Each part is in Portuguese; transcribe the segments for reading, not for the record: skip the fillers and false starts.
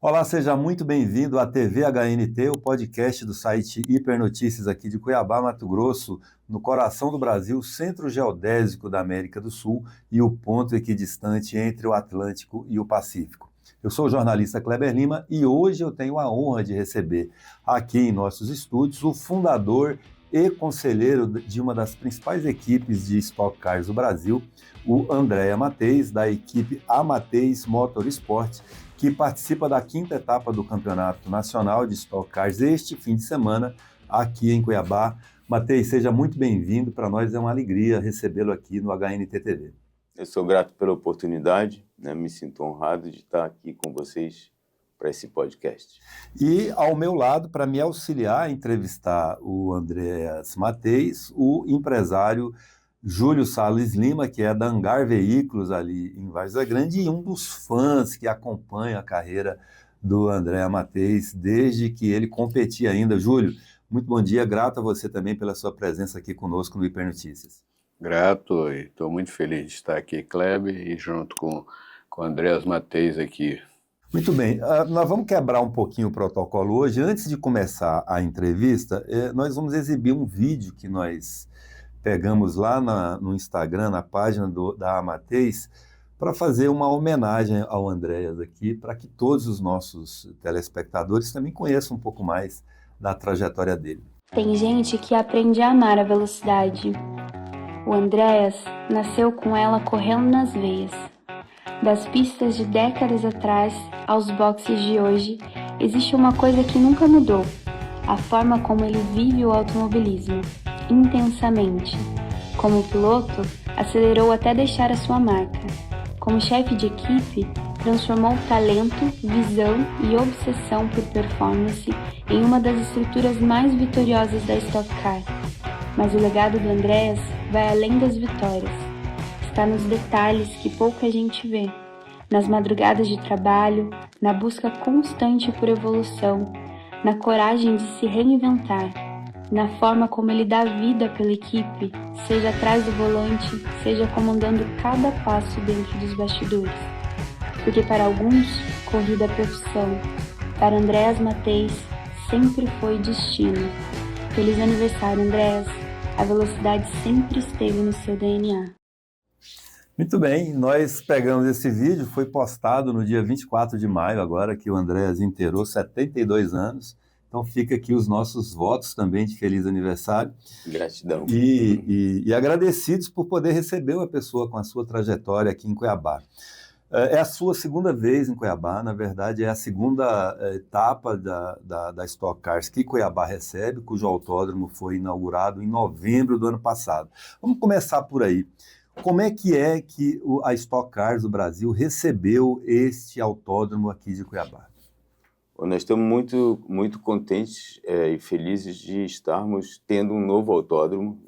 Olá, seja muito bem-vindo à TV HNT, o podcast do site Hipernotícias aqui de Cuiabá, Mato Grosso, no coração do Brasil, centro geodésico da América do Sul e o ponto equidistante entre o Atlântico e o Pacífico. Eu sou o jornalista Kleber Lima e hoje eu tenho a honra de receber aqui em nossos estúdios o fundador e conselheiro de uma das principais equipes de Stock Cars do Brasil, o Andrea Matheis, da equipe Amatheis Motorsport, que participa da 5ª etapa do Campeonato Nacional de Stock Cars este fim de semana, aqui em Cuiabá. Matheis, seja muito bem-vindo. Para nós é uma alegria recebê-lo aqui no HNT TV. Eu sou grato pela oportunidade, me sinto honrado de estar aqui com vocês para esse podcast. E ao meu lado, para me auxiliar a entrevistar o Andreas Matheis, o empresário Júlio Salles Lima, que é da Hangar Veículos ali em Várzea Grande e um dos fãs que acompanha a carreira do Andrea Matheis desde que ele competia ainda. Júlio, muito bom dia, grato a você também pela sua presença aqui conosco no Hipernotícias. Grato e estou muito feliz de estar aqui, Kleber, e junto com o Andreas Matheis aqui. Muito bem, nós vamos quebrar um pouquinho o protocolo hoje. Antes de começar a entrevista, nós vamos exibir um vídeo que nós pegamos lá no Instagram, na página da Amatheis, para fazer uma homenagem ao Andreas aqui, para que todos os nossos telespectadores também conheçam um pouco mais da trajetória dele. Tem gente que aprende a amar a velocidade. O Andreas nasceu com ela correndo nas veias. Das pistas de décadas atrás aos boxes de hoje, existe uma coisa que nunca mudou: a forma como ele vive o automobilismo, intensamente. Como piloto, acelerou até deixar a sua marca. Como chefe de equipe, transformou talento, visão e obsessão por performance em uma das estruturas mais vitoriosas da Stock Car. Mas o legado do Andreas vai além das vitórias. Está nos detalhes que pouca gente vê, nas madrugadas de trabalho, na busca constante por evolução, na coragem de se reinventar, na forma como ele dá vida pela equipe, seja atrás do volante, seja comandando cada passo dentro dos bastidores. Porque para alguns, corrida é profissão. Para Andreas Matheis, sempre foi destino. Feliz aniversário, Andreas. A velocidade sempre esteve no seu DNA. Muito bem, nós pegamos esse vídeo, foi postado no dia 24 de maio, agora que o Andreas inteirou 72 anos. Então fica aqui os nossos votos também de feliz aniversário. Gratidão. E agradecidos por poder receber uma pessoa com a sua trajetória aqui em Cuiabá. É a sua segunda vez em Cuiabá, na verdade é a segunda etapa da Stock Cars que Cuiabá recebe, cujo autódromo foi inaugurado em novembro do ano passado. Vamos começar por aí. Como é que a Stock Cars do Brasil recebeu este autódromo aqui de Cuiabá? Nós estamos muito contentes e felizes de estarmos tendo um novo autódromo,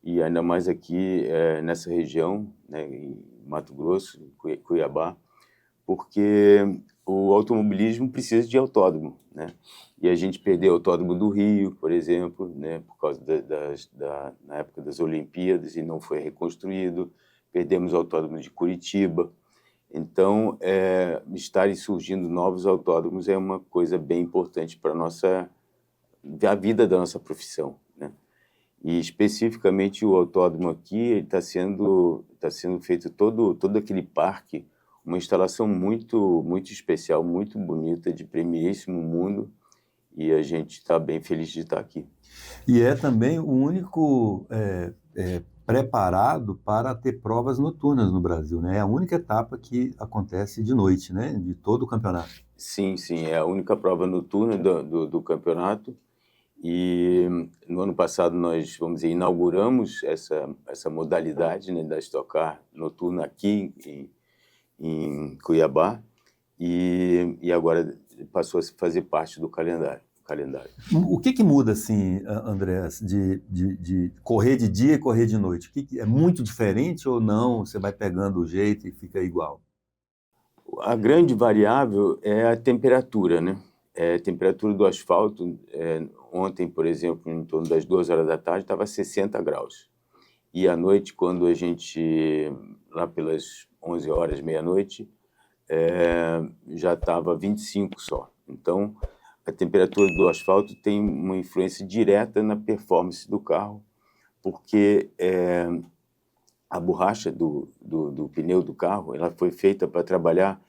e ainda mais aqui nessa região, em Mato Grosso, Cuiabá, porque o automobilismo precisa de autódromo, E a gente perdeu o autódromo do Rio, por exemplo, por causa na época das Olimpíadas e não foi reconstruído. Perdemos o autódromo de Curitiba. Então, estarem surgindo novos autódromos é uma coisa bem importante para a vida da nossa profissão, E especificamente o autódromo aqui está sendo feito todo aquele parque, uma instalação muito especial, muito bonita, de primeiríssimo mundo, e a gente está bem feliz de estar aqui. E é também o único preparado para ter provas noturnas no Brasil, É a única etapa que acontece de noite, De todo o campeonato. Sim, é a única prova noturna do campeonato. E no ano passado nós, inauguramos essa modalidade da Stock Car noturna aqui em Cuiabá e agora passou a fazer parte do calendário. O que muda, assim, Andreas, de correr de dia e correr de noite? É muito diferente ou não? Você vai pegando o jeito e fica igual? A grande variável é a temperatura, A temperatura do asfalto. Ontem, por exemplo, em torno das 2 horas da tarde, estava 60 graus. E à noite, quando a gente, lá pelas 11 horas, meia-noite, já estava 25 só. Então, a temperatura do asfalto tem uma influência direta na performance do carro, porque a borracha do pneu do carro ela foi feita para trabalhar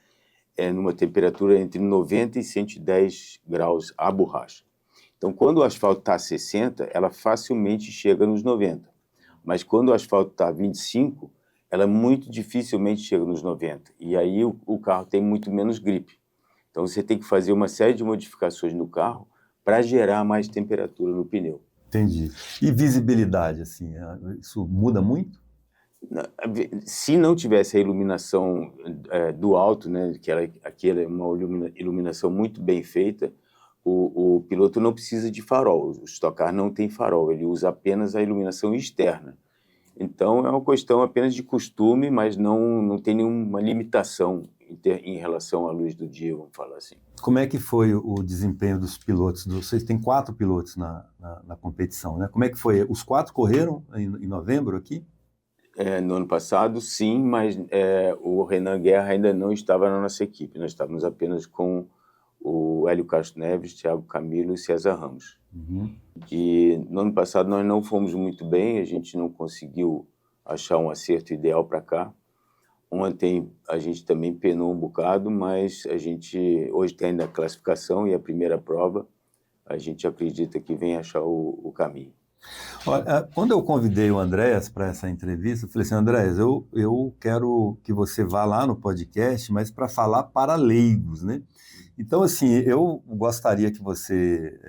numa temperatura entre 90 e 110 graus a borracha. Então, quando o asfalto está a 60, ela facilmente chega nos 90. Mas quando o asfalto está a 25, ela muito dificilmente chega nos 90. E aí o carro tem muito menos gripe. Então, você tem que fazer uma série de modificações no carro para gerar mais temperatura no pneu. Entendi. E visibilidade, assim, isso muda muito? Se não tivesse a iluminação do alto, né, que aquela é uma iluminação muito bem feita, o piloto não precisa de farol. O Stock Car não tem farol, ele usa apenas a iluminação externa. Então, é uma questão apenas de costume, mas não tem nenhuma limitação em relação à luz do dia, vamos falar assim. Como é que foi o desempenho dos pilotos? Vocês têm 4 pilotos na competição, né? Como é que foi? Os 4 correram em novembro aqui? No ano passado, sim, mas o Renan Guerra ainda não estava na nossa equipe. Nós estávamos apenas com o Hélio Castro Neves, Thiago Camilo e César Ramos. Uhum. E no ano passado nós não fomos muito bem, a gente não conseguiu achar um acerto ideal para cá. Ontem a gente também penou um bocado, mas a gente hoje tem ainda a classificação e a primeira prova, a gente acredita que vem achar o caminho. Olha, quando eu convidei o Andréas para essa entrevista, eu falei assim, Andréas, eu quero que você vá lá no podcast, mas para falar para leigos, né? Então, assim, eu gostaria que você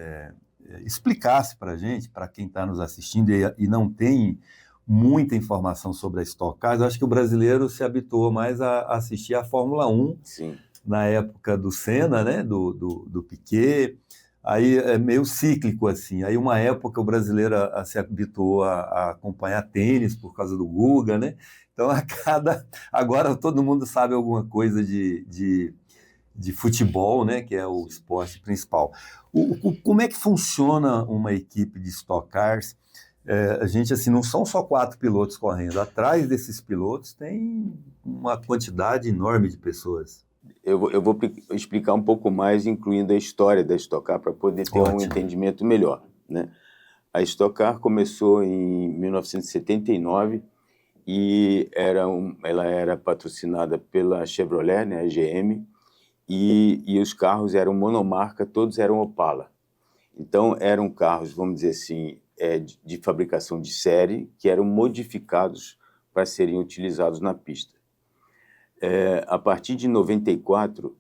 explicasse para a gente, para quem está nos assistindo e não tem muita informação sobre a Stock Cars. Eu acho que o brasileiro se habituou mais a assistir a Fórmula 1. Sim. Na época do Senna, né, do Piquet. Aí é meio cíclico, assim. Aí uma época o brasileiro se habituou a acompanhar tênis por causa do Guga, né? Então agora todo mundo sabe alguma coisa de futebol, né? Que é o esporte principal. Como é que funciona uma equipe de Stock Cars? A gente, assim, não são só 4 pilotos correndo. Atrás desses pilotos tem uma quantidade enorme de pessoas. Eu vou explicar um pouco mais, incluindo a história da Stock Car, para poder ter um entendimento melhor, né? A Stock Car começou em 1979 e ela era patrocinada pela Chevrolet, né, a GM, e os carros eram monomarca, todos eram Opala. Então, eram carros, vamos dizer assim, de fabricação de série, que eram modificados para serem utilizados na pista. A partir de 94,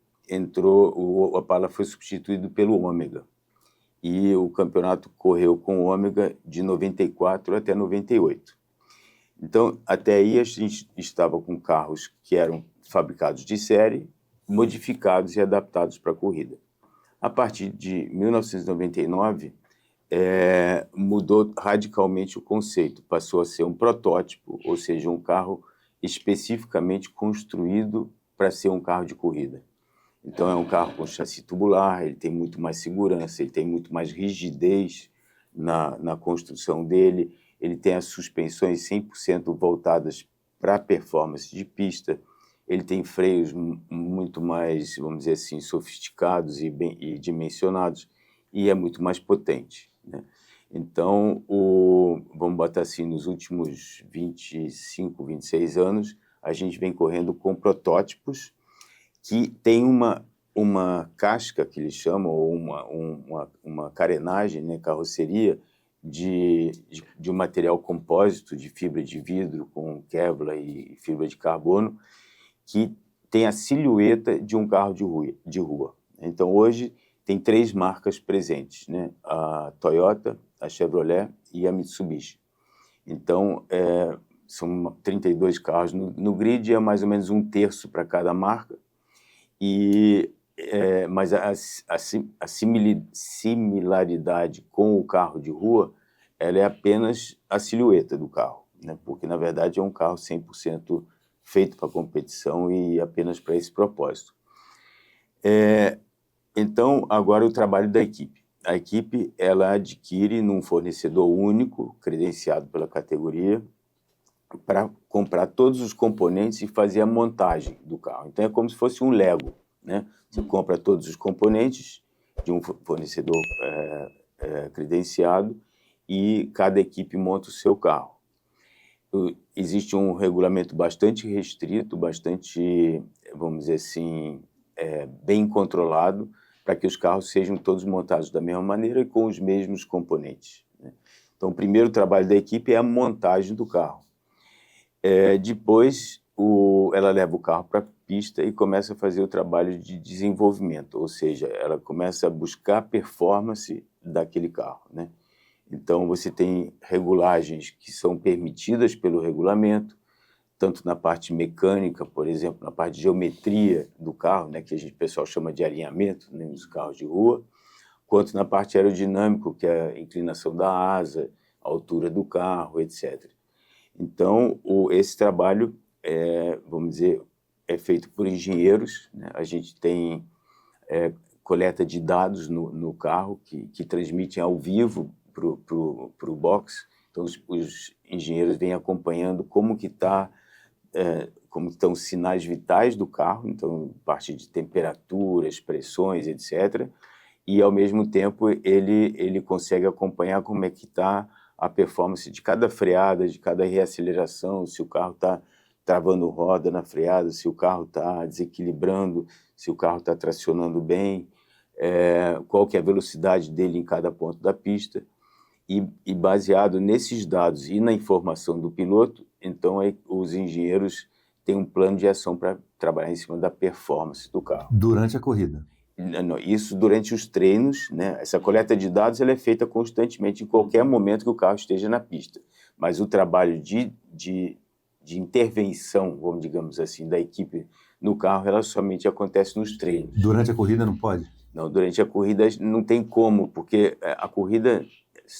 o Opala foi substituído pelo Ômega. E o campeonato correu com o Ômega de 94 até 98. Então, até aí a gente estava com carros que eram fabricados de série, modificados e adaptados para a corrida. A partir de 1999, mudou radicalmente o conceito. Passou a ser um protótipo, ou seja, um carro especificamente construído para ser um carro de corrida. Então, é um carro com chassi tubular, ele tem muito mais segurança, ele tem muito mais rigidez na construção dele, ele tem as suspensões 100% voltadas para a performance de pista, ele tem freios muito mais, vamos dizer assim, sofisticados e dimensionados, e é muito mais potente, né? Então, vamos botar assim, nos últimos 25, 26 anos, a gente vem correndo com protótipos que tem uma casca, que eles chamam, ou uma carenagem, né, carroceria, de um material compósito, de fibra de vidro com Kevlar e fibra de carbono, que tem a silhueta de um carro de rua. Então, hoje, tem 3 marcas presentes, né? A Toyota, a Chevrolet e a Mitsubishi. Então, são 32 carros no grid, é mais ou menos 1/3 para cada marca, mas a similaridade com o carro de rua, ela é apenas a silhueta do carro, né? Porque, na verdade, é um carro 100% feito para competição e apenas para esse propósito. Então, agora o trabalho da equipe. A equipe, ela adquire num fornecedor único, credenciado pela categoria, para comprar todos os componentes e fazer a montagem do carro. Então é como se fosse um Lego, né? Você compra todos os componentes de um fornecedor credenciado e cada equipe monta o seu carro. Existe um regulamento bastante restrito, bastante, vamos dizer assim, bem controlado, para que os carros sejam todos montados da mesma maneira e com os mesmos componentes, né? Então, o primeiro trabalho da equipe é a montagem do carro. Depois, ela leva o carro para a pista e começa a fazer o trabalho de desenvolvimento, ou seja, ela começa a buscar a performance daquele carro, né? Então, você tem regulagens que são permitidas pelo regulamento, tanto na parte mecânica, por exemplo, na parte de geometria do carro, né, que o pessoal chama de alinhamento, né, nos carros de rua, quanto na parte aerodinâmica, que é a inclinação da asa, a altura do carro, etc. Então, esse trabalho, vamos dizer, é feito por engenheiros, né? A gente tem coleta de dados no carro que transmitem ao vivo para o box. Então, os engenheiros vêm acompanhando como estão os sinais vitais do carro, então, parte de temperaturas, pressões, etc., e, ao mesmo tempo, ele consegue acompanhar como é que está a performance de cada freada, de cada reaceleração, se o carro está travando roda na freada, se o carro está desequilibrando, se o carro está tracionando bem, qual que é a velocidade dele em cada ponto da pista. E baseado nesses dados e na informação do piloto, então os engenheiros têm um plano de ação para trabalhar em cima da performance do carro. Durante a corrida? Isso durante os treinos, né? Essa coleta de dados ela é feita constantemente, em qualquer momento que o carro esteja na pista. Mas o trabalho de intervenção, vamos digamos assim, da equipe no carro, ela somente acontece nos treinos. Durante a corrida não pode? Não, durante a corrida não tem como, porque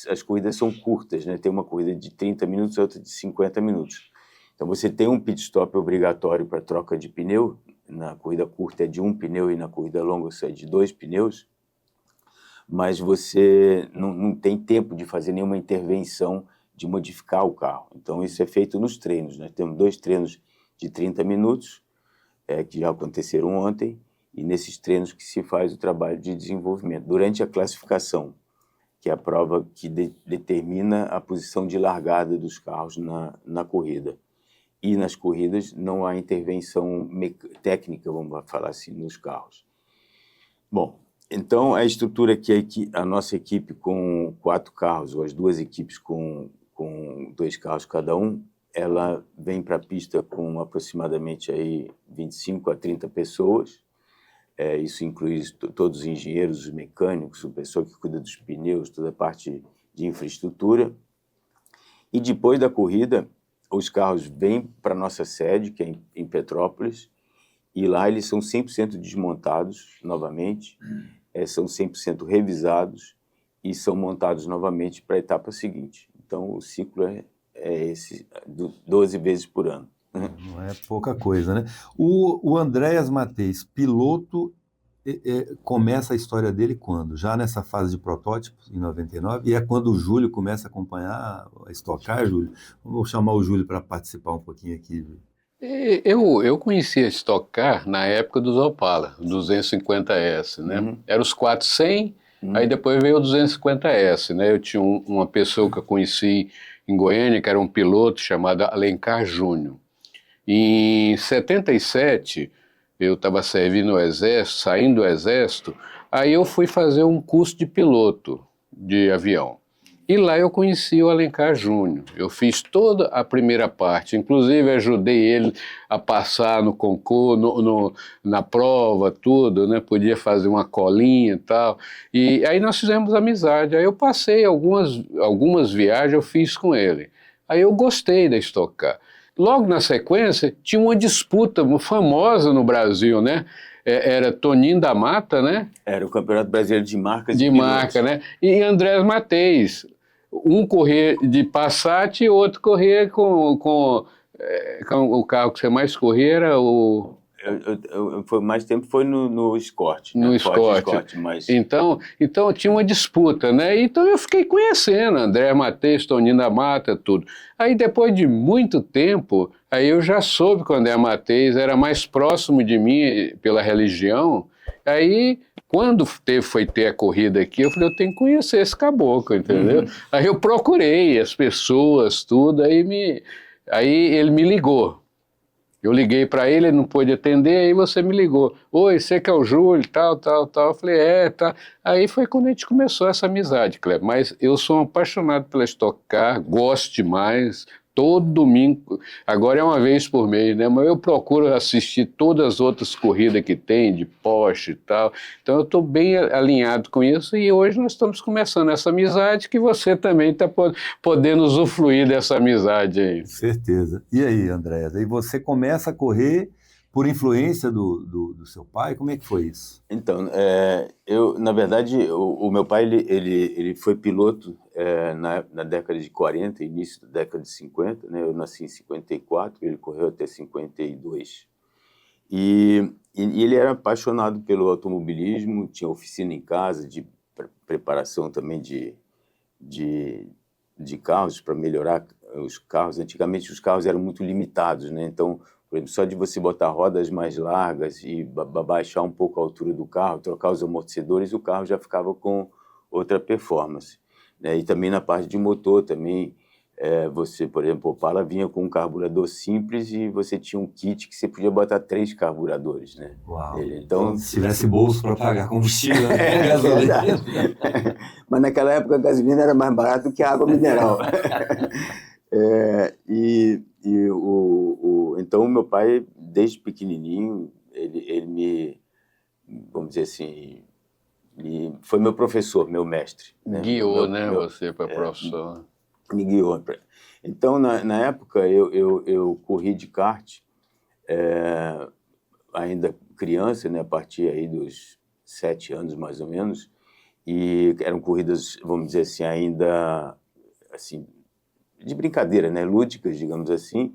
as corridas são curtas, né? Tem uma corrida de 30 minutos, outra de 50 minutos. Então você tem um pit stop obrigatório para troca de pneu. Na corrida curta é de um pneu e na corrida longa é de 2 pneus, mas você não tem tempo de fazer nenhuma intervenção de modificar o carro. Então isso é feito nos treinos. Nós temos 2 treinos de 30 minutos, que já aconteceram ontem, e nesses treinos que se faz o trabalho de desenvolvimento. Durante a classificação, que é a prova que determina a posição de largada dos carros na corrida. E nas corridas não há intervenção técnica, vamos falar assim, nos carros. Bom, então a estrutura aqui, a nossa equipe com 4 carros, ou as 2 equipes com 2 carros cada um, ela vem para a pista com aproximadamente aí 25 a 30 pessoas. Isso inclui todos os engenheiros, os mecânicos, o pessoal que cuida dos pneus, toda a parte de infraestrutura. E depois da corrida, os carros vêm para a nossa sede, que é em Petrópolis, e lá eles são 100% desmontados novamente, são 100% revisados e são montados novamente para a etapa seguinte. Então, o ciclo é esse, 12 vezes por ano. Não é pouca coisa, né? O Andréas Matheis, piloto, começa a história dele quando? Já nessa fase de protótipos, em 99, e é quando o Júlio começa a acompanhar, a Stock Car, Júlio? Vou chamar o Júlio para participar um pouquinho aqui. Eu conheci a Stock Car na época dos Opala, 250S, né? Uhum. Era os 400, aí depois veio o 250S, né? Eu tinha uma pessoa que eu conheci em Goiânia, que era um piloto chamado Alencar Júnior. Em 77, eu estava servindo o Exército, saindo do Exército, aí eu fui fazer um curso de piloto de avião. E lá eu conheci o Alencar Júnior. Eu fiz toda a primeira parte, inclusive ajudei ele a passar no concurso, na prova, tudo, né? Podia fazer uma colinha e tal. E aí nós fizemos amizade. Aí eu passei algumas viagens, eu fiz com ele. Aí eu gostei da Stock Car. Logo na sequência, tinha uma disputa famosa no Brasil, né? Era Toninho da Mata, né? Era o Campeonato Brasileiro de Marcas de marca, né? E Andréas Matheis. Um corria de Passat e o outro corria com o carro que você mais corria era o... Foi mais tempo foi no Escort. No né? Escort. Mas... Então tinha uma disputa, né? Então eu fiquei conhecendo André Matheus, Toninho da Mata, tudo. Aí depois de muito tempo, aí eu já soube que o André Matheus era mais próximo de mim pela religião. Aí quando foi ter a corrida aqui, eu falei, eu tenho que conhecer esse caboclo, entendeu? Aí eu procurei as pessoas, tudo, aí ele me ligou. Eu liguei para ele não pôde atender, aí você me ligou. Oi, você que é o Júlio, tal. Eu falei, tá. Aí foi quando a gente começou essa amizade, Kleber. Mas eu sou um apaixonado pela Stock Car, gosto demais. Todo domingo, agora é uma vez por mês, né? Mas eu procuro assistir todas as outras corridas que tem, de Porsche e tal. Então eu estou bem alinhado com isso e hoje nós estamos começando essa amizade que você também está podendo usufruir dessa amizade aí. Certeza. E aí, Andréas? Aí você começa a correr por influência do seu pai? Como é que foi isso? Então, na verdade, o meu pai ele foi piloto na década de 40, início da década de 50, né? Eu nasci em 54, ele correu até 52. E ele era apaixonado pelo automobilismo, tinha oficina em casa de preparação também de carros para melhorar os carros. Antigamente os carros eram muito limitados, né? Então, por exemplo, só de você botar rodas mais largas e baixar um pouco a altura do carro, trocar os amortecedores, o carro já ficava com outra performance, né? E também na parte de motor também, você, por exemplo, o Opala vinha com um carburador simples e você tinha um kit que você podia botar 3 carburadores, né? Uau. Então, se tivesse bolso para pagar combustível, né? Gasolina. Mas naquela época a gasolina era mais barata do que a água mineral. Então o meu pai, desde pequenininho, ele me, vamos dizer assim, foi meu professor, meu mestre, né? Guiou, né, você para a profissão. Me guiou. Então, na época, eu corri de kart, ainda criança, né, a partir aí dos 7 anos, mais ou menos, e eram corridas, vamos dizer assim, ainda assim, de brincadeira, né, lúdicas, digamos assim,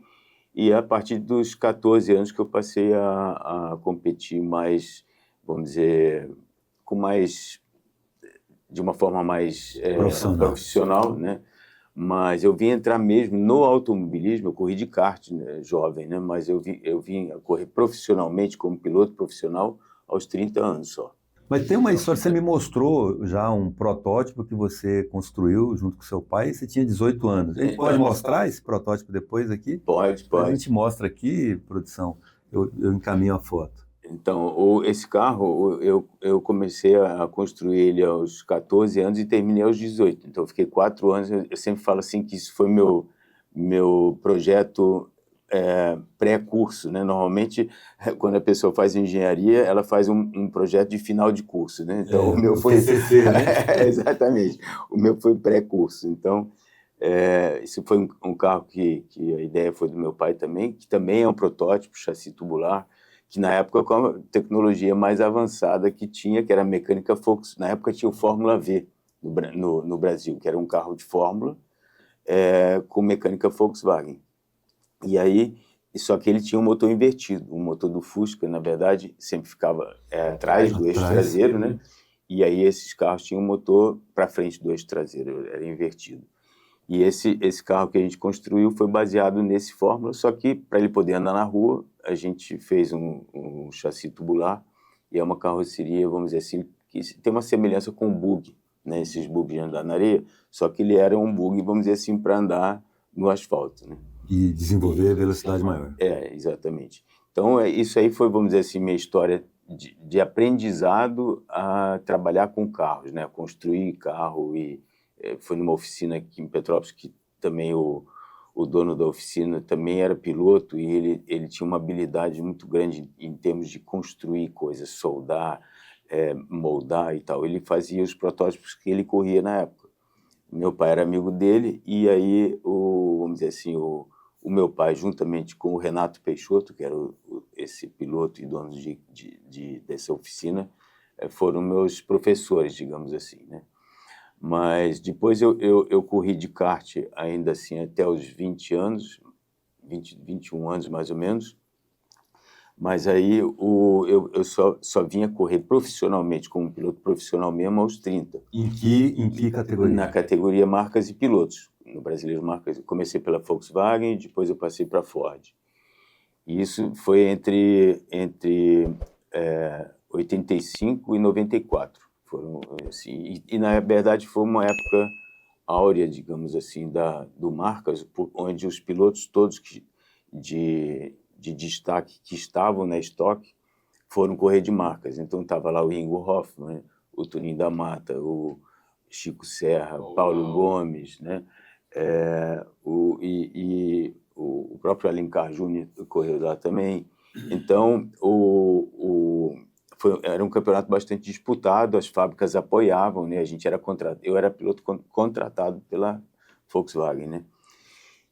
e a partir dos 14 anos que eu passei a competir mais, vamos dizer, de uma forma mais profissional, né? Mas eu vim entrar mesmo no automobilismo, eu corri de kart, né, jovem, né? Mas eu vim a correr profissionalmente, como piloto profissional, aos 30 anos só. Mas tem uma história, você me mostrou já um protótipo que você construiu junto com seu pai, você tinha 18 anos. A gente pode mostrar esse protótipo depois aqui? Pode. A gente mostra aqui, produção, eu encaminho a foto. Então, esse carro, eu comecei a construir ele aos 14 anos e terminei aos 18. Então, eu fiquei 4 anos. Eu sempre falo assim que isso foi meu projeto pré-curso, né? Normalmente, quando a pessoa faz engenharia, ela faz um projeto de final de curso, né? Então, o meu foi... TCC, né? Exatamente. O meu foi pré-curso. Então, isso foi um carro que a ideia foi do meu pai também, que também é um protótipo, chassi tubular, que na época com a tecnologia mais avançada que tinha, que era a mecânica Fox. Na época tinha o Fórmula V no Brasil, que era um carro de Fórmula com mecânica Volkswagen. E aí, só que ele tinha um motor invertido. O motor do Fusca, na verdade, sempre ficava atrás do eixo traseiro, né? E aí esses carros tinham um motor para frente do eixo traseiro, era invertido. E esse carro que a gente construiu foi baseado nesse Fórmula, só que para ele poder andar na rua, a gente fez um chassi tubular e é uma carroceria, vamos dizer assim, que tem uma semelhança com o bug, né? Esses bugs de andar na areia, só que ele era um bug, vamos dizer assim, para andar no asfalto, né? E desenvolver velocidade maior. Exatamente. Então, isso aí foi, vamos dizer assim, minha história de aprendizado a trabalhar com carros, né? A construir carro e foi numa oficina aqui em Petrópolis que também o dono da oficina também era piloto e ele tinha uma habilidade muito grande em termos de construir coisas, soldar, moldar e tal. Ele fazia os protótipos que ele corria na época. Meu pai era amigo dele e aí, vamos dizer assim, o meu pai, juntamente com o Renato Peixoto, que era esse piloto e dono dessa oficina, foram meus professores, digamos assim, né? Mas depois eu corri de kart ainda assim até os 20 anos, 21 anos mais ou menos, Mas aí eu só vinha correr profissionalmente, como piloto profissional mesmo, aos 30. Em que categoria? Na categoria marcas e pilotos. No Brasileiro Marcas, eu comecei pela Volkswagen, depois eu passei para a Ford. E isso foi entre 85 e 94. Foram, assim, e na verdade foi uma época áurea, digamos assim, do Marcas, onde os pilotos todos de destaque que estavam na estoque foram correr de marcas. Então estava lá o Ingo Hoffmann, o Toninho da Mata, o Chico Serra, Paulo Gomes, né? O próprio Alencar Júnior correu lá também. Então, era um campeonato bastante disputado, as fábricas apoiavam, né? Eu era piloto contratado pela Volkswagen, né?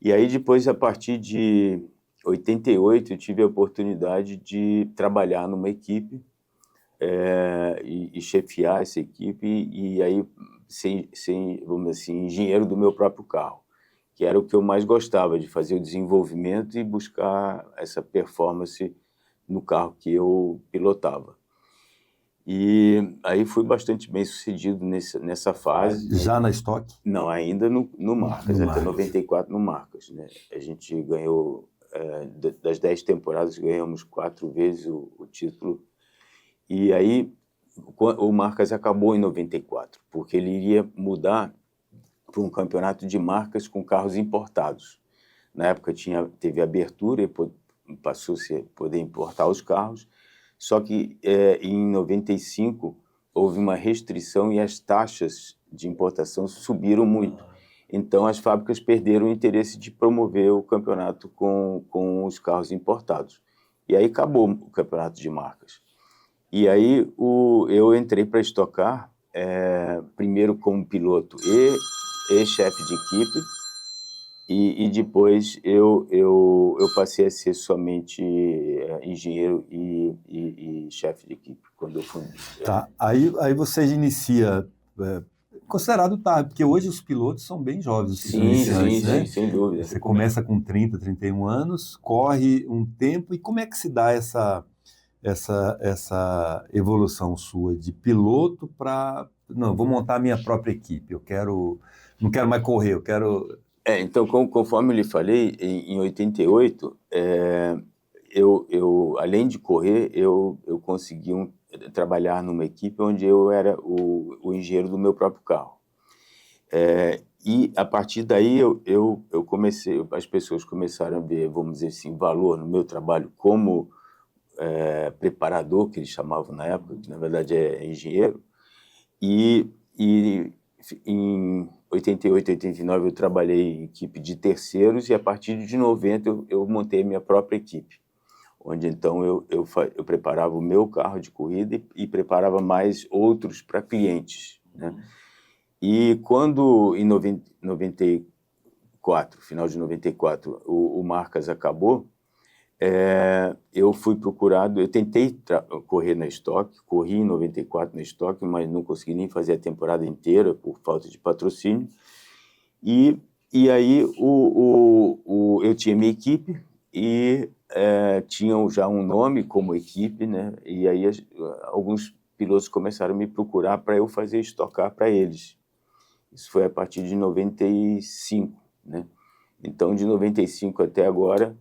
E aí depois, a partir de 88, eu tive a oportunidade de trabalhar numa equipe e chefiar essa equipe, e aí vamos dizer assim, engenheiro do meu próprio carro, que era o que eu mais gostava, de fazer o desenvolvimento e buscar essa performance no carro que eu pilotava. E aí fui bastante bem sucedido nessa fase. Já na estoque? Não, ainda no Marcas, No até Marcas. 94 no Marcas, né? A gente ganhou, das 10 temporadas, ganhamos 4 vezes o título. E aí o Marcas acabou em 94, porque ele iria mudar para um campeonato de marcas com carros importados. Na época teve abertura e passou-se a poder importar os carros, só que em 95 houve uma restrição e as taxas de importação subiram muito. Então as fábricas perderam o interesse de promover o campeonato com os carros importados. E aí acabou o campeonato de marcas. E aí eu entrei para Stock Car, primeiro como piloto e chefe de equipe, e depois eu passei a ser somente engenheiro e chefe de equipe, quando eu fui. Tá, aí você inicia, considerado tarde, porque hoje os pilotos são bem jovens, os iniciantes, né? Sim, sem dúvida. Você começa com 30, 31 anos, corre um tempo, e como é que se dá essa evolução sua de piloto para... Não, vou montar a minha própria equipe, não quero mais correr, eu quero... Então, conforme eu lhe falei, em 88, eu além de correr, eu consegui trabalhar numa equipe onde eu era o engenheiro do meu próprio carro. E a partir daí eu comecei, as pessoas começaram a ver, vamos dizer assim, valor no meu trabalho como preparador, que eles chamavam na época, que na verdade é engenheiro, e em 88, 89 eu trabalhei em equipe de terceiros, e a partir de 90 eu montei minha própria equipe, onde então eu preparava o meu carro de corrida e preparava mais outros para clientes, né? E quando em 94, final de 94, o Marcas acabou, eu fui procurado, eu tentei correr na Stock, corri em 94 na Stock, mas não consegui nem fazer a temporada inteira por falta de patrocínio. E aí eu tinha minha equipe e tinham já um nome como equipe, né? E aí alguns pilotos começaram a me procurar para eu fazer Stock Car para eles. Isso foi a partir de 95, né? Então, de 95 até agora,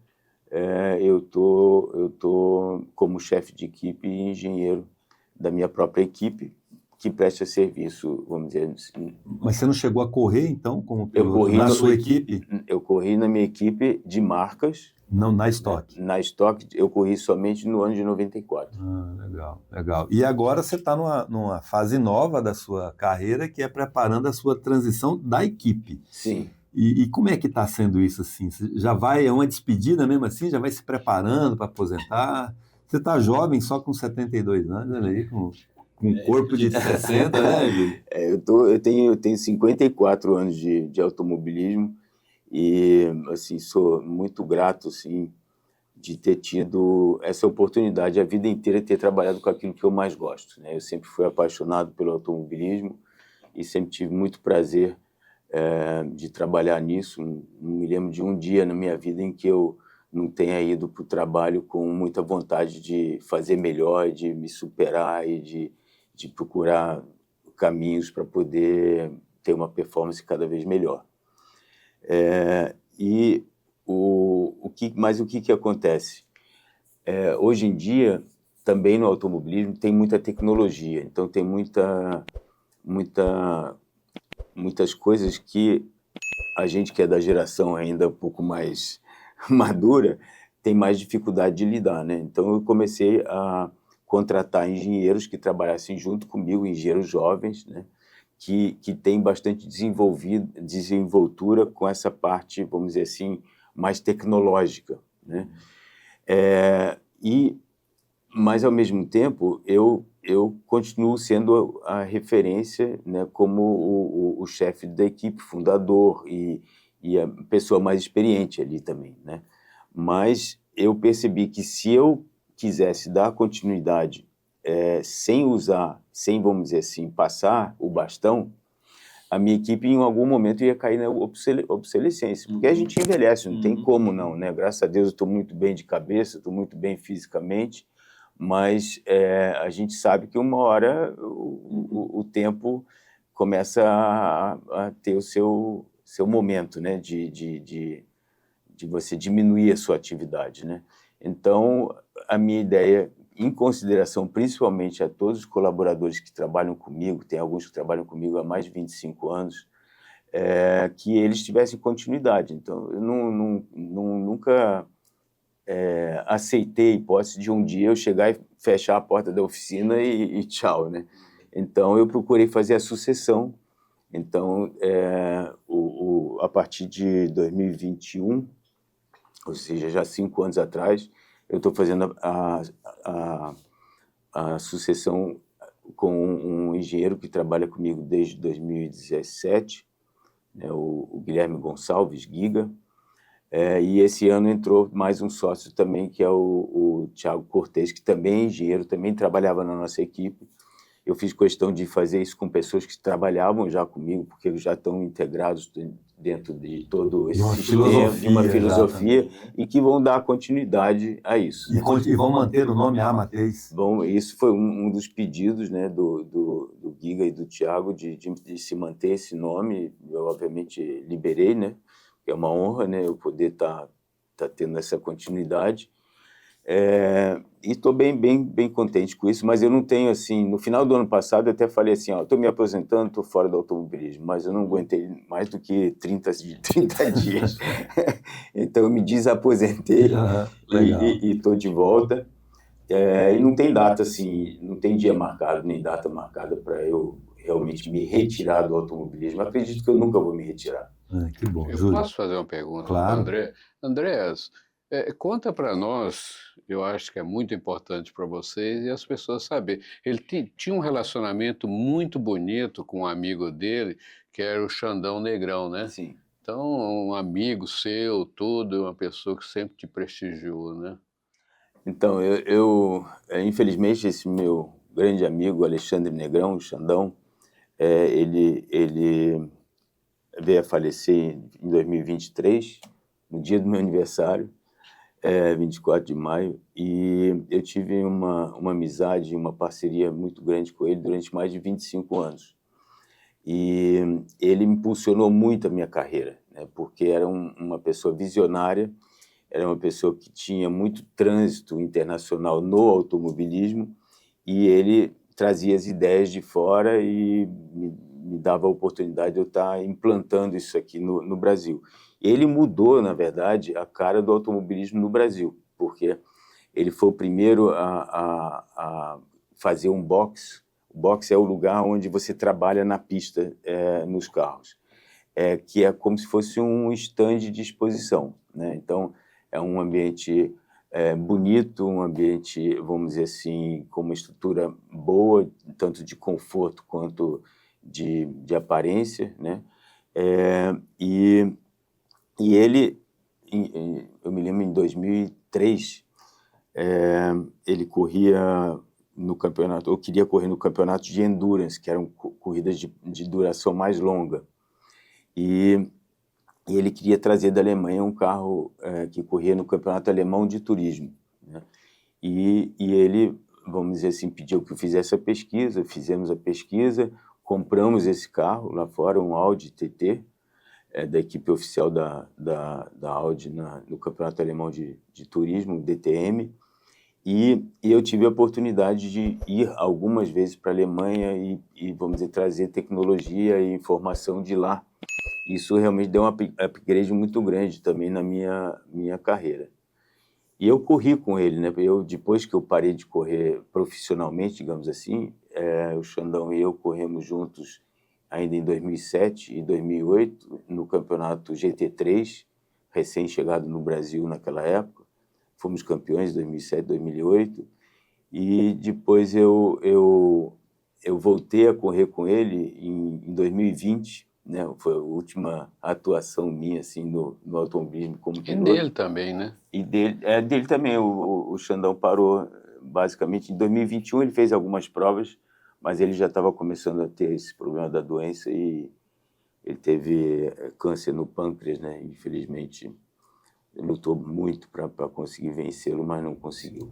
eu tô como chefe de equipe e engenheiro da minha própria equipe, que presta serviço, vamos dizer assim. Mas você não chegou a correr, então, como piloto na sua equipe? Eu corri na minha equipe de marcas. Não, na Stock. Na Stock, eu corri somente no ano de 94. Legal, legal. E agora você está numa fase nova da sua carreira, que é preparando a sua transição da equipe. Sim. E como é que está sendo isso, assim? Você já é uma despedida mesmo assim? Já vai se preparando para aposentar? Você está jovem, só com 72 anos, olha aí, com um corpo de 60, né, Emílio? Eu tenho 54 anos de automobilismo e, assim, sou muito grato, assim, de ter tido essa oportunidade a vida inteira, ter trabalhado com aquilo que eu mais gosto, né? Eu sempre fui apaixonado pelo automobilismo e sempre tive muito prazer de trabalhar nisso. Não me lembro de um dia na minha vida em que eu não tenha ido para o trabalho com muita vontade de fazer melhor, de me superar e de procurar caminhos para poder ter uma performance cada vez melhor. Mas o que acontece? Hoje em dia, também no automobilismo, tem muita tecnologia, então tem muitas coisas que a gente que é da geração ainda um pouco mais madura tem mais dificuldade de lidar, né? Então eu comecei a contratar engenheiros que trabalhassem junto comigo, engenheiros jovens, né? Que tem bastante desenvoltura com essa parte, vamos dizer assim, mais tecnológica, né? Mas, ao mesmo tempo, eu continuo sendo a referência, né, como o chefe da equipe, fundador e a pessoa mais experiente ali também, né? Mas eu percebi que se eu quisesse dar continuidade sem, vamos dizer assim, passar o bastão, a minha equipe em algum momento ia cair na obsolescência, porque a gente envelhece, não tem como não, né? Graças a Deus eu estou muito bem de cabeça, estou muito bem fisicamente, mas a gente sabe que uma hora o tempo começa a ter o seu momento, né? De você diminuir a sua atividade, né? Então, a minha ideia, em consideração principalmente a todos os colaboradores que trabalham comigo, tem alguns que trabalham comigo há mais de 25 anos, que eles tivessem continuidade. Então, eu nunca aceitei a hipótese de um dia eu chegar e fechar a porta da oficina e tchau, né? Então, eu procurei fazer a sucessão. Então, a partir de 2021, ou seja, já 5 anos atrás, eu estou fazendo a sucessão com um engenheiro que trabalha comigo desde 2017, né, o Guilherme Gonçalves, Giga, e esse ano entrou mais um sócio também, que é o Thiago Cortez, que também é engenheiro, também trabalhava na nossa equipe. Eu fiz questão de fazer isso com pessoas que trabalhavam já comigo, porque eles já estão integrados dentro de todo esse sistema, de uma filosofia, e que vão dar continuidade a isso. E vão manter o nome Amateis. Bom, isso foi um dos pedidos, né, do Giga e do Thiago, de se manter esse nome. Eu, obviamente, liberei, né? É uma honra, né, eu poder estar tendo essa continuidade. E estou bem contente com isso, mas eu não tenho, assim, no final do ano passado eu até falei assim, estou me aposentando, estou fora do automobilismo, mas eu não aguentei mais do que 30 dias. Então eu me desaposentei e estou de volta. E não tem data, assim, não tem dia marcado, nem data marcada para eu realmente me retirar do automobilismo. Acredito que eu nunca vou me retirar. Que bom, Eu Júlio. posso fazer uma pergunta Claro. para o André? Andréas, conta para nós, eu acho que é muito importante para vocês e as pessoas saberem. Ele tinha um relacionamento muito bonito com um amigo dele, que era o Xandão Negrão, né? Sim. Então, um amigo seu, tudo, uma pessoa que sempre te prestigiou, né? Então, infelizmente, esse meu grande amigo, Alexandre Negrão, o Xandão, ele veio a falecer em 2023, no dia do meu aniversário, 24 de maio, e eu tive uma amizade, uma parceria muito grande com ele durante mais de 25 anos. E ele impulsionou muito a minha carreira, né, porque era uma pessoa visionária, era uma pessoa que tinha muito trânsito internacional no automobilismo, e ele trazia as ideias de fora e me dava a oportunidade de eu estar implantando isso aqui no Brasil. Ele mudou, na verdade, a cara do automobilismo no Brasil, porque ele foi o primeiro a fazer um box. O box é o lugar onde você trabalha na pista, nos carros, que é como se fosse um stand de exposição, né? Então, é um ambiente bonito, um ambiente, vamos dizer assim, com uma estrutura boa, tanto de conforto quanto de aparência, né? E ele, eu me lembro, em 2003, ele corria no campeonato, ou queria correr no campeonato de endurance, que eram corridas de duração mais longa. E e ele queria trazer da Alemanha um carro que corria no Campeonato Alemão de Turismo, né? E ele, vamos dizer assim, pediu que eu fizesse a pesquisa, fizemos a pesquisa, compramos esse carro lá fora, um Audi TT, da equipe oficial da Audi no Campeonato Alemão de Turismo, DTM, e eu tive a oportunidade de ir algumas vezes para a Alemanha e, vamos dizer, trazer tecnologia e informação de lá. Isso realmente deu um upgrade muito grande também na minha carreira. E eu corri com ele, né? Depois que eu parei de correr profissionalmente, digamos assim, o Xandão e eu corremos juntos ainda em 2007 e 2008 no campeonato GT3, recém-chegado no Brasil naquela época. Fomos campeões em 2007, 2008. E depois eu voltei a correr com ele em 2020, né? Foi a última atuação minha assim no automobilismo como piloto. E dele também, né? E dele também. O Xandão parou basicamente em 2021. Ele fez algumas provas, mas ele já estava começando a ter esse problema da doença e ele teve câncer no pâncreas, né? Infelizmente, ele lutou muito para conseguir vencê-lo, mas não conseguiu.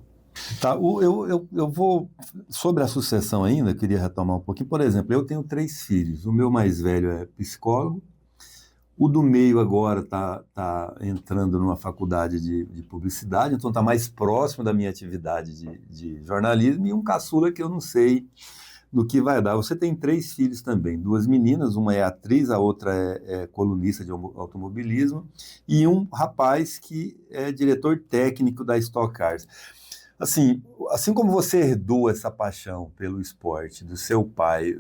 Tá, eu vou... Sobre a sucessão ainda, queria retomar um pouquinho. Por exemplo, eu tenho 3 filhos. O meu mais velho é psicólogo. O do meio agora tá entrando numa faculdade de publicidade, então está mais próximo da minha atividade de jornalismo. E um caçula que eu não sei no que vai dar. Você tem 3 filhos também, 2 meninas, uma é atriz, a outra é colunista de automobilismo, e um rapaz que é diretor técnico da Stock Cars. Assim como você herdou essa paixão pelo esporte do seu pai,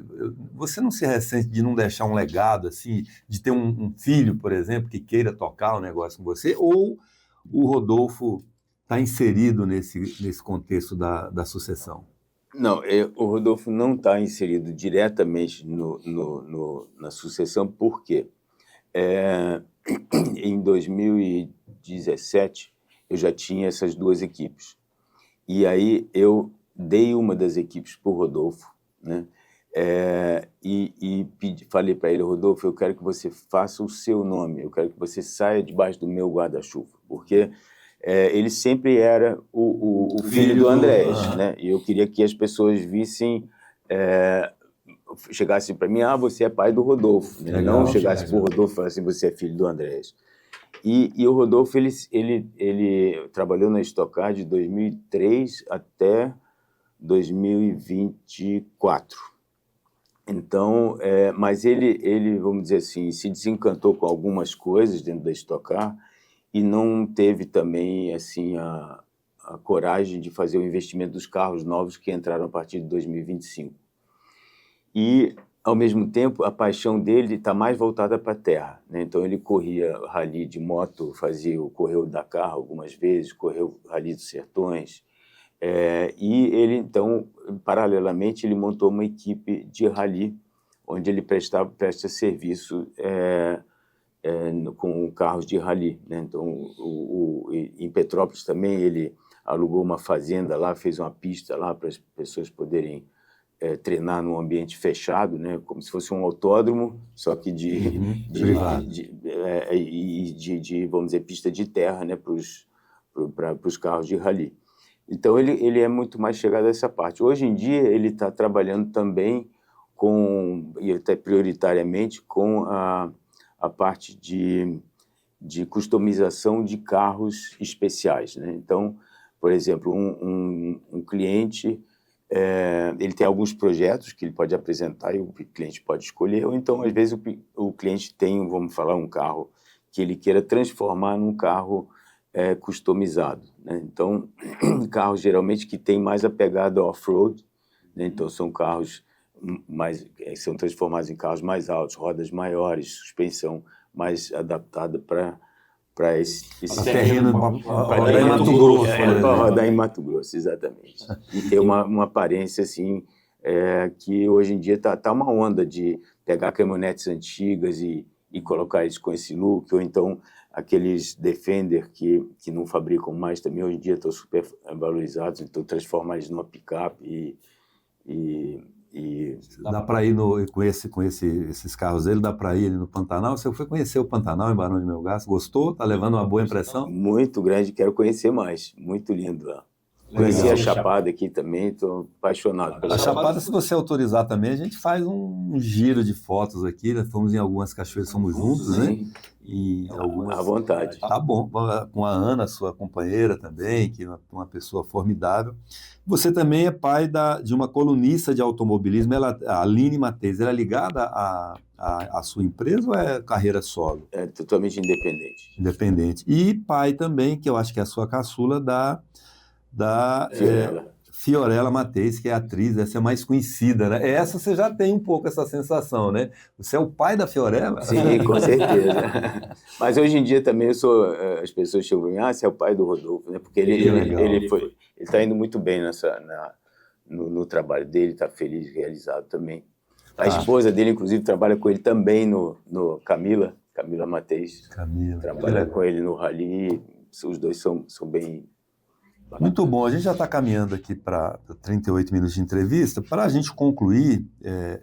você não se ressente de não deixar um legado, assim, de ter um filho, por exemplo, que queira tocar um negócio com você? Ou o Rodolfo está inserido nesse contexto da sucessão? Não, o Rodolfo não está inserido diretamente na sucessão, por quê? Em 2017, eu já tinha essas 2 equipes. E aí eu dei uma das equipes para o Rodolfo, né? Falei para ele: Rodolfo, eu quero que você faça o seu nome, eu quero que você saia debaixo do meu guarda-chuva, porque ele sempre era o filho do Andrés, né? E eu queria que as pessoas vissem, chegassem para mim: você é pai do Rodolfo, né? Legal, não chegasse para o Rodolfo e falasse: você é filho do Andrés. E o Rodolfo, ele trabalhou na Stock Car de 2003 até 2024. Então, mas ele, vamos dizer assim, se desencantou com algumas coisas dentro da Stock Car e não teve também assim a coragem de fazer o investimento dos carros novos que entraram a partir de 2025. E, ao mesmo tempo, a paixão dele está mais voltada para a terra, né? Então, ele corria rally de moto, correu o Dakar algumas vezes, correu o rally dos Sertões. E ele, então, paralelamente, ele montou uma equipe de rally, onde ele presta serviço com carros de rally, né? Então, em Petrópolis também, ele alugou uma fazenda lá, fez uma pista lá para as pessoas poderem treinar num ambiente fechado, né, como se fosse um autódromo, só que vamos dizer, pista de terra, né, para os carros de rally. Então, ele é muito mais chegado a essa parte. Hoje em dia, ele está trabalhando também e até prioritariamente, com a parte de customização de carros especiais, né? Então, por exemplo, um cliente... ele tem alguns projetos que ele pode apresentar e o cliente pode escolher, ou então, às vezes, o cliente tem, vamos falar, um carro que ele queira transformar num carro customizado, né? Então, carros geralmente que têm mais a pegada off-road, né? Então, são carros são transformados em carros mais altos, rodas maiores, suspensão mais adaptada para esse terreno para rodar em Mato Grosso. Para rodar em Mato Grosso, exatamente. E ter uma aparência assim, que hoje em dia está uma onda de pegar caminhonetes antigas e colocar eles com esse look, ou então aqueles Defender que não fabricam mais também, hoje em dia estão super valorizados, então transformar eles numa picape E dá para ir com esses carros dele, dá para ir ali no Pantanal? Você foi conhecer o Pantanal em Barão de Melgaço? Gostou? Tá levando uma boa impressão? muito grande, quero conhecer mais. Muito lindo lá. Conheci a Chapada aqui também, estou apaixonado pela A Chapada, se você autorizar também, a gente faz um giro de fotos aqui, né? Fomos em algumas cachoeiras, fomos juntos, né? Sim, E algumas... à vontade. Tá bom, com a Ana, sua companheira também, que é uma pessoa formidável. Você também é pai de uma colunista de automobilismo, a Aline Matheus. Ela é ligada à sua empresa ou é carreira solo? É totalmente independente. Independente. E pai também, que eu acho que é a sua caçula, da Fiorella Matheus, que é atriz, essa é mais conhecida, né? Essa você já tem um pouco essa sensação, né? Você é o pai da Fiorella? Sim, com certeza. Mas hoje em dia também as pessoas chegam para mim, você é o pai do Rodolfo, né? Porque ele está indo muito bem no trabalho dele, está feliz, realizado também. A esposa dele, inclusive, trabalha com ele também no Camila Matheus. Trabalha com ele no Rally, os dois são bem... Muito bom, a gente já está caminhando aqui para 38 minutos de entrevista. Para a gente concluir,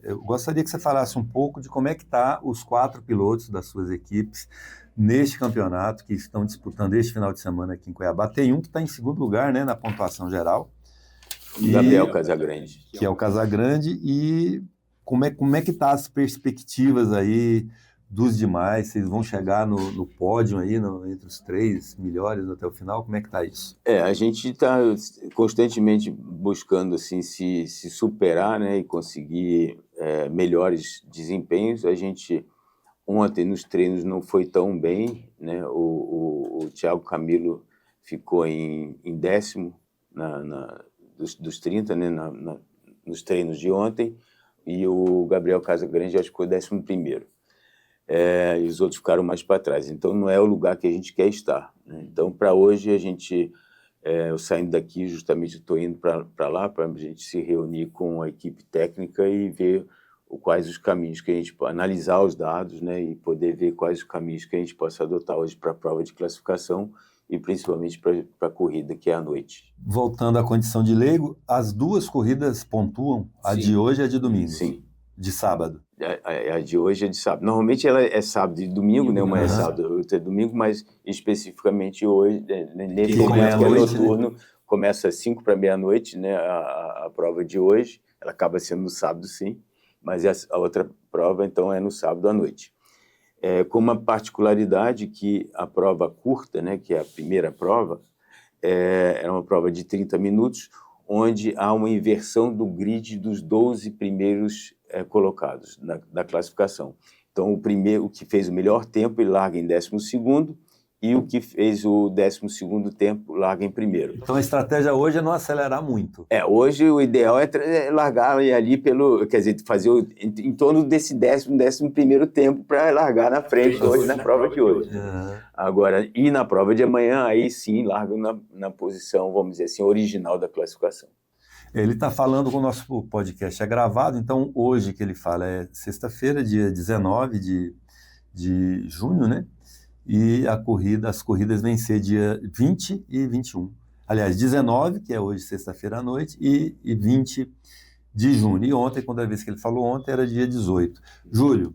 eu gostaria que você falasse um pouco de como é que está os 4 pilotos das suas equipes neste campeonato que estão disputando este final de semana aqui em Cuiabá. Tem um que está em segundo lugar, né, na pontuação geral. Gabriel Casagrande. Que é o Casagrande. E como é que tá as perspectivas aí dos demais? Vocês vão chegar no pódio aí, entre os 3 melhores até o final? Como é que tá isso? A gente está constantemente buscando assim, se superar, né, e conseguir melhores desempenhos. A gente, ontem nos treinos não foi tão bem, né? O Thiago Camilo ficou em 10º dos 30, né, nos treinos de ontem, e o Gabriel Casagrande já ficou 11º. E os outros ficaram mais para trás. Então, não é o lugar que a gente quer estar, né? Então, para hoje, eu saindo daqui, justamente estou indo para lá, para a gente se reunir com a equipe técnica e ver quais os caminhos que a gente pode analisar os dados, né, e poder ver quais os caminhos que a gente possa adotar hoje para a prova de classificação e principalmente para a corrida, que é à noite. Voltando à condição de leigo, as 2 corridas pontuam? A de hoje e a de domingo? Sim. De sábado? A de hoje é de sábado. Normalmente ela é sábado e domingo, né? Uma é sábado, outra é domingo, mas especificamente hoje, nesse momento que é noturno, né? Começa às 5 para meia-noite, né? A prova de hoje, ela acaba sendo no sábado, sim, mas a outra prova, então, é no sábado à noite. Com uma particularidade que a prova curta, né? Que é a primeira prova, é uma prova de 30 minutos, onde há uma inversão do grid dos 12 primeiros colocados da classificação. Então, o que fez o melhor tempo, ele larga em 12º, e o que fez o 12º tempo larga em primeiro. Então, a estratégia hoje é não acelerar muito. Hoje o ideal é largar ali fazer em torno desse 11º tempo para largar na frente hoje, na prova de hoje. Agora, e na prova de amanhã, aí sim, larga na posição, vamos dizer assim, original da classificação. Ele está falando com o nosso podcast, é gravado, então hoje que ele fala é sexta-feira, dia 19 de junho, né? E as corridas vêm ser dia 20 e 21. Aliás, 19, que é hoje, sexta-feira à noite, e 20 de junho. E ontem, quando a vez que ele falou ontem, era dia 18. Júlio,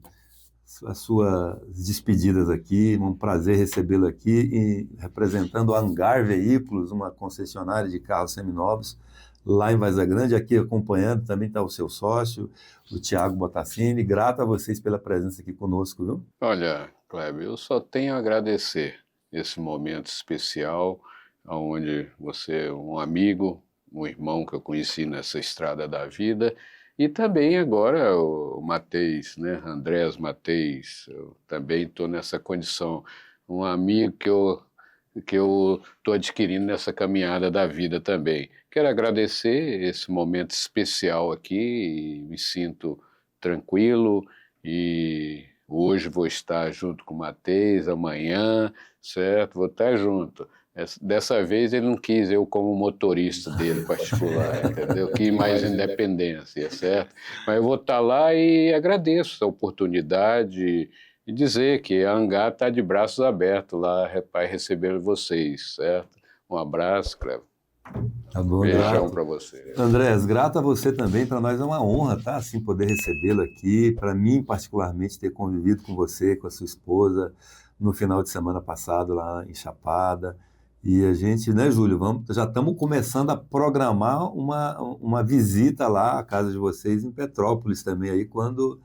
as suas despedidas aqui, um prazer recebê-lo aqui, representando a Hangar Veículos, uma concessionária de carros seminovos, lá em Várzea Grande, aqui acompanhando, também está o seu sócio, o Thiago Botassini. Grato a vocês pela presença aqui conosco, viu? Olha, Kleber, eu só tenho a agradecer esse momento especial, onde você é um amigo, um irmão que eu conheci nessa estrada da vida, e também agora o Matheus, né? Andrés Matheus, eu também estou nessa condição, um amigo que eu estou adquirindo nessa caminhada da vida também. Quero agradecer esse momento especial aqui, e me sinto tranquilo, e hoje vou estar junto com o Matheus, amanhã, certo? Vou estar junto. Dessa vez ele não quis eu como motorista dele particular, entendeu? Quis mais independência, certo? Mas eu vou estar lá e agradeço a oportunidade e dizer que a Hangar está de braços abertos lá para receber vocês, certo? Um abraço, Cleber. Tá bom, Beijão grato. para você. Andrés, grato a você também, para nós é uma honra, tá? Assim, poder recebê-lo aqui, para mim particularmente ter convivido com você, com a sua esposa, no final de semana passado lá em Chapada, e a gente, né, Júlio, já estamos começando a programar uma visita lá à casa de vocês em Petrópolis também, aí quando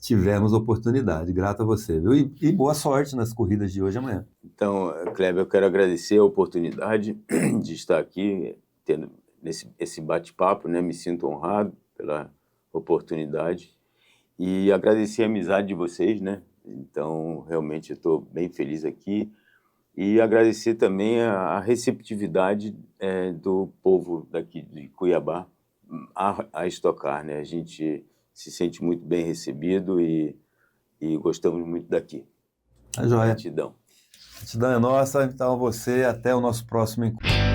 tivermos oportunidade. Grato a você, viu? E boa sorte nas corridas de hoje e amanhã. Então, Kleber, eu quero agradecer a oportunidade de estar aqui, tendo esse bate-papo, né? Me sinto honrado pela oportunidade e agradecer a amizade de vocês, né? Então, realmente, eu estou bem feliz aqui e agradecer também a receptividade do povo daqui de Cuiabá a Stock Car, né? A gente se sente muito bem recebido e gostamos muito daqui. Tá joia. Gratidão. Gratidão é nossa, então você, até o nosso próximo encontro.